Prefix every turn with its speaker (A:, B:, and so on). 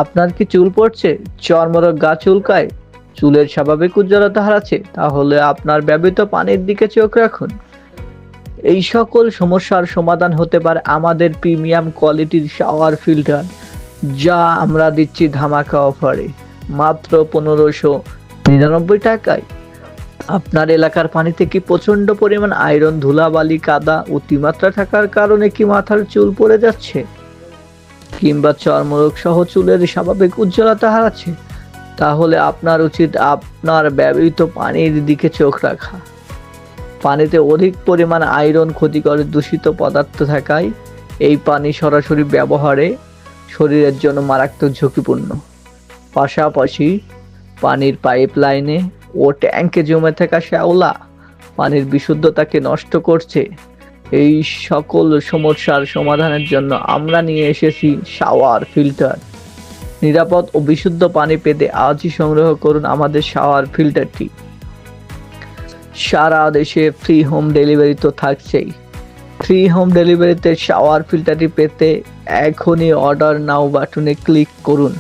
A: আপনার কি চুল পড়ছে, চর্মরোগ, গা চুলকায়, চুলের স্বাভাবিক উজ্জ্বলতা হারাচ্ছে? তাহলে আপনার ব্যবহৃত পানির দিকে চোখ রাখুন। এই সকল সমস্যার সমাধান হতে পারে আমাদের প্রিমিয়াম কোয়ালিটির শাওয়ার ফিল্টার, যা আমরা দিচ্ছি ধামাকা অফারে মাত্র 1599 টাকায়। আপনার এলাকার পানিতে কি প্রচন্ড পরিমাণ আয়রন, ধুলাবালি, কাদা, অতিমাত্রা থাকার কারণে কি মাথার চুল পড়ে যাচ্ছে, কিংবা চর্মরোগ সহ চুলের স্বাভাবিক উজ্জ্বলতা হারাচ্ছে? তাহলে আপনার উচিত আপনার ব্যবহৃত পানির দিকে চোখ রাখা। পানিতে অধিক পরিমাণ আয়রন, ক্ষতিকর দূষিত পদার্থ থাকায় এই পানি সরাসরি ব্যবহারে শরীরের জন্য মারাত্মক ঝুঁকিপূর্ণ। পাশাপাশি পানির পাইপ লাইনে ও ট্যাঙ্কে জমে থাকা শ্যাওলা পানির বিশুদ্ধতাকে নষ্ট করছে। এই সকল সমস্যার সমাধানের জন্য আমরা নিয়ে এসেছি শাওয়ার ফিল্টার। নিরাপদ ও বিশুদ্ধ পানি পেতে আজই সংগ্রহ করুন আমাদের শাওয়ার ফিল্টারটি। সারা দেশে ফ্রি হোম ডেলিভারি তো থাকছেই। ফ্রি হোম ডেলিভারিতে শাওয়ার ফিল্টারটি পেতে এখনই অর্ডার নাও বাটনে ক্লিক করুন।